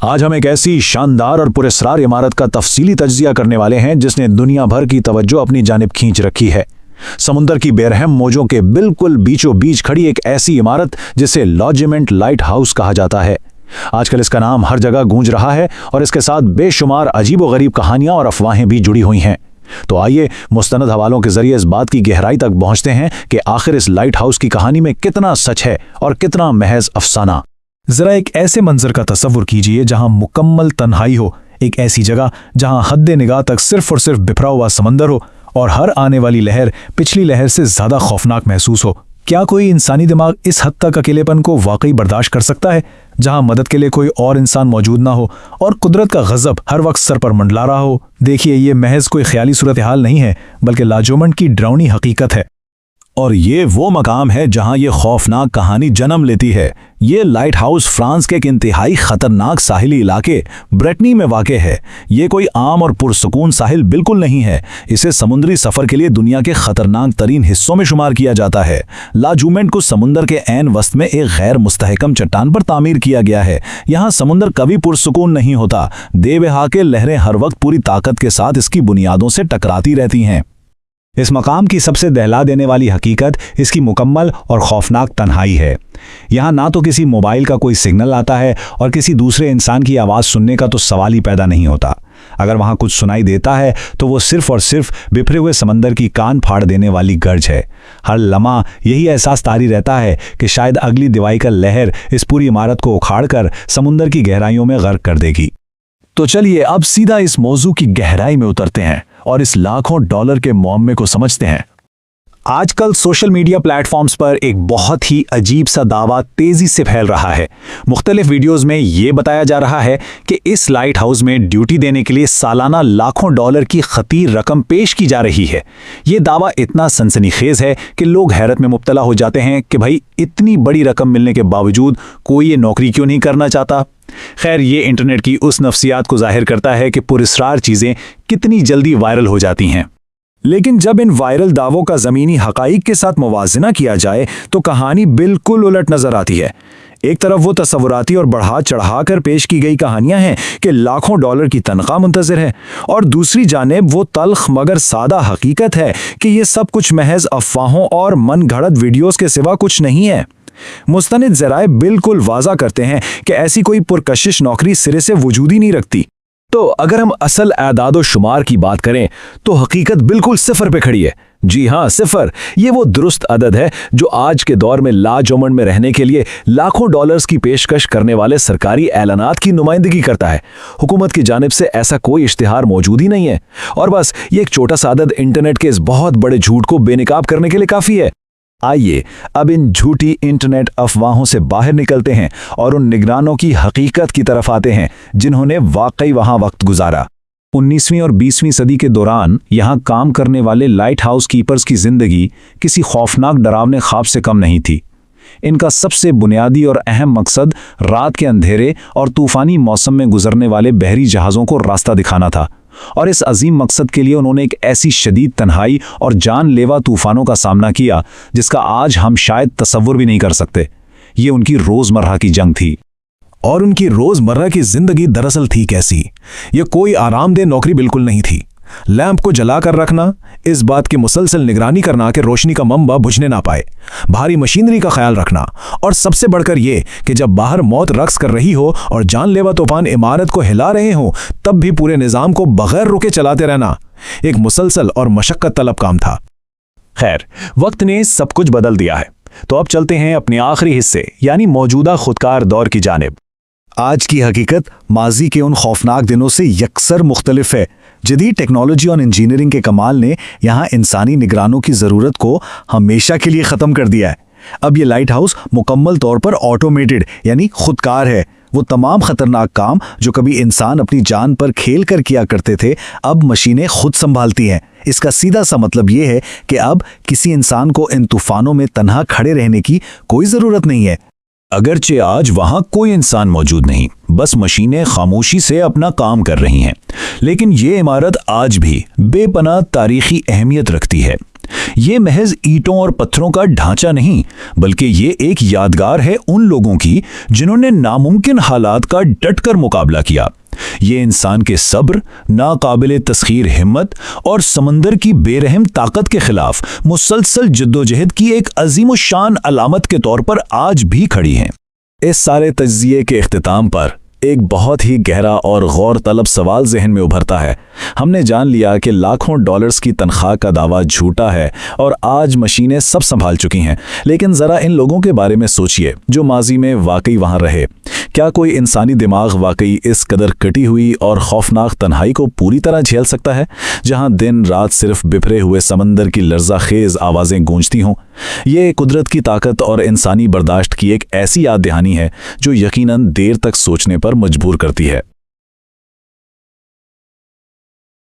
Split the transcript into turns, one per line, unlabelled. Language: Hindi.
आज हम एक ऐसी शानदार और पुरस्कार इमारत का तफसीली तज्जिया करने वाले हैं जिसने दुनिया भर की तवज्जो अपनी जानिब खींच रखी है। समुंदर की बेरहम मौजों के बिल्कुल बीचों बीच खड़ी एक ऐसी इमारत जिसे लॉजिमेंट लाइट हाउस कहा जाता है। आजकल इसका नाम हर जगह गूंज रहा है और इसके साथ बेशुमार अजीबोगरीब कहानियां और अफवाहें भी जुड़ी हुई हैं। तो आइए मुस्तनद हवालों के जरिए इस बात की गहराई तक पहुंचते हैं कि आखिर इस लाइट हाउस की कहानी में कितना सच है और कितना महज अफसाना।
जरा एक ऐसे मंजर का तसव्वुर कीजिए जहां मुकम्मल तन्हाई हो, एक ऐसी जगह जहां हद्दे निगाह तक सिर्फ और सिर्फ बिखरा हुआ समंदर हो और हर आने वाली लहर पिछली लहर से ज्यादा खौफनाक महसूस हो। क्या कोई इंसानी दिमाग इस हद तक अकेलेपन को वाकई बर्दाश्त कर सकता है, जहां मदद के लिए कोई और इंसान मौजूद ना हो और कुदरत का गजब हर वक्त सर पर मंडला रहा हो? देखिए, ये महज कोई ख्याली सूरत हाल नहीं है, बल्कि लाजोमंड की डरावनी हकीकत है।
और ये वो मकाम है जहां ये खौफनाक कहानी जन्म लेती है। ये लाइट हाउस फ्रांस के एक इंतहाई खतरनाक साहिली इलाके ब्रेटनी में वाक़ है। ये कोई आम और पुरसकून साहिल बिल्कुल नहीं है। इसे समुद्री सफ़र के लिए दुनिया के खतरनाक तरीन हिस्सों में शुमार किया जाता है। लाजूमेंट को समुंदर के ऐन वस्त में एक गैर मुस्तहकम चट्टान पर तामीर किया गया है। यहाँ समुंदर कभी पुरसकून नहीं होता। बेवहा के लहरें हर वक्त पूरी ताकत के साथ इसकी बुनियादों से टकराती रहती हैं।
इस मकाम की सबसे दहला देने वाली हकीकत इसकी मुकम्मल और खौफनाक तन्हाई है। यहाँ ना तो किसी मोबाइल का कोई सिग्नल आता है और किसी दूसरे इंसान की आवाज़ सुनने का तो सवाल ही पैदा नहीं होता। अगर वहाँ कुछ सुनाई देता है तो वो सिर्फ और सिर्फ बिफरे हुए समंदर की कान फाड़ देने वाली गर्ज है। हर लम्हा यही एहसास तारी रहता है कि शायद अगली दिवाई का लहर इस पूरी इमारत को उखाड़कर समुंदर की गहराइयों में गर्क कर देगी।
तो चलिए अब सीधा इस मौजू की गहराई में उतरते हैं और इस लाखों डॉलर के मुअम्मे को समझते हैं।
आजकल सोशल मीडिया प्लेटफॉर्म्स पर एक बहुत ही अजीब सा दावा तेजी से फैल रहा है। मुख्तलिफ वीडियोस में ये बताया जा रहा है कि इस लाइट हाउस में ड्यूटी देने के लिए सालाना लाखों डॉलर की खतीर रकम पेश की जा रही है। ये दावा इतना सनसनीखेज है कि लोग हैरत में मुब्तला हो जाते हैं कि भाई इतनी बड़ी रकम मिलने के बावजूद कोई ये नौकरी क्यों नहीं करना चाहता। खैर, ये इंटरनेट की उस नफ्सियात को जाहिर करता है कि पुरस्कार चीज़ें कितनी जल्दी वायरल हो जाती हैं। लेकिन जब इन वायरल दावों का ज़मीनी हक़ाइक़ के साथ मुवाज़ना किया जाए तो कहानी बिल्कुल उलट नज़र आती है। एक तरफ वो तसव्वुराती और बढ़ा चढ़ा कर पेश की गई कहानियां हैं कि लाखों डॉलर की तनख्वाह मुंतज़िर है, और दूसरी जानिब वो तल्ख मगर सादा हकीकत है कि ये सब कुछ महज अफवाहों और मन घड़त वीडियोज़ के सिवा कुछ नहीं है। मुस्तनिद ज़राए बिल्कुल वाज़ा करते हैं कि ऐसी कोई पुरकशिश नौकरी सिरे से वजूद ही नहीं रखती।
तो अगर हम असल आदादो शुमार की बात करें तो हकीकत बिल्कुल सिफर पे खड़ी है। जी हाँ, सिफर। ये वो दुरुस्त अदद है जो आज के दौर में लाजोमंड में रहने के लिए लाखों डॉलर्स की पेशकश करने वाले सरकारी ऐलानात की नुमाइंदगी करता है। हुकूमत की जानिब से ऐसा कोई इश्तिहार मौजूद ही नहीं है, और बस ये एक छोटा सा अदद इंटरनेट के इस बहुत बड़े झूठ को बेनकाब करने के लिए काफ़ी है। आइए अब इन झूठी इंटरनेट अफवाहों से बाहर निकलते हैं और उन निगरानों की हकीकत की तरफ आते हैं जिन्होंने वाकई वहां वक्त गुजारा। 19वीं और 20वीं सदी के दौरान यहां काम करने वाले लाइट हाउस कीपर्स की जिंदगी किसी खौफनाक डरावने ख्वाब से कम नहीं थी। इनका सबसे बुनियादी और अहम मकसद रात के अंधेरे और तूफानी मौसम में गुजरने वाले बहरी जहाज़ों को रास्ता दिखाना था, और इस अजीम मकसद के लिए उन्होंने एक ऐसी शदीद तन्हाई और जानलेवा तूफानों का सामना किया जिसका आज हम शायद तसव्वुर भी नहीं कर सकते। ये उनकी रोज़मर्रा की जंग थी। और उनकी रोज़मर्रा की ज़िंदगी दरअसल थी कैसी? ये कोई आरामदेह नौकरी बिल्कुल नहीं थी। लैंप को जलाकर रखना, इस बात की मुसलसल निगरानी करना कि रोशनी का मंबा बुझने ना पाए, भारी मशीनरी का ख्याल रखना, और सबसे बढ़कर ये कि जब बाहर मौत रक्स कर रही हो और जानलेवा तूफान इमारत को हिला रहे हो तब भी पूरे निज़ाम को बगैर रुके चलाते रहना एक मुसलसल और मशक्क़त तलब काम था।
खैर, वक्त ने सब कुछ बदल दिया है, तो अब चलते हैं अपने आखिरी हिस्से यानी मौजूदा खुदकार दौर की जानिब।
आज की हकीकत माजी के उन खौफनाक दिनों से यकसर मुख्तलिफ है। जदीद टेक्नोलॉजी और इंजीनियरिंग के कमाल ने यहाँ इंसानी निगरानों की ज़रूरत को हमेशा के लिए ख़त्म कर दिया है। अब ये लाइट हाउस मुकम्मल तौर पर ऑटोमेटेड यानी खुदकार है। वो तमाम ख़तरनाक काम जो कभी इंसान अपनी जान पर खेल कर किया करते थे, अब मशीनें खुद संभालती हैं। इसका सीधा सा मतलब ये है कि अब किसी इंसान को इन तूफ़ानों में तन्हा खड़े रहने की कोई ज़रूरत नहीं है। अगरचे आज वहां कोई इंसान मौजूद नहीं, बस मशीनें खामोशी से अपना काम कर रही हैं, लेकिन ये इमारत आज भी बेपनाह तारीखी अहमियत रखती है।
ये महज ईंटों और पत्थरों का ढांचा नहीं, बल्कि ये एक यादगार है उन लोगों की जिन्होंने नामुमकिन हालात का डटकर मुकाबला किया। ये इंसान के सब्र, नाकाबिले तस्खीर हिम्मत और समंदर की बेरहम ताकत के खिलाफ मुसलसल जद्दोजहद की एक अजीम शान अलामत के तौर पर आज भी खड़ी हैं। इस सारे तज्जिए के इख्तिताम पर एक बहुत ही गहरा और गौर तलब सवाल जहन में उभरता है। हमने जान लिया कि लाखों डॉलर्स की तनख्वाह का दावा झूठा है और आज मशीनें सब संभाल चुकी हैं, लेकिन ज़रा इन लोगों के बारे में सोचिए जो माजी में वाकई वहाँ रहे। क्या कोई इंसानी दिमाग वाकई इस कदर कटी हुई और खौफनाक तन्हाई को पूरी तरह झेल सकता है, जहां दिन रात सिर्फ बिफरे हुए समंदर की लर्ज़ाखेज़ आवाज़ें गूंजती हों? ये कुदरत की ताकत और इंसानी बर्दाश्त की एक ऐसी याद दहानी है जो यकीनन देर तक सोचने पर मजबूर करती है।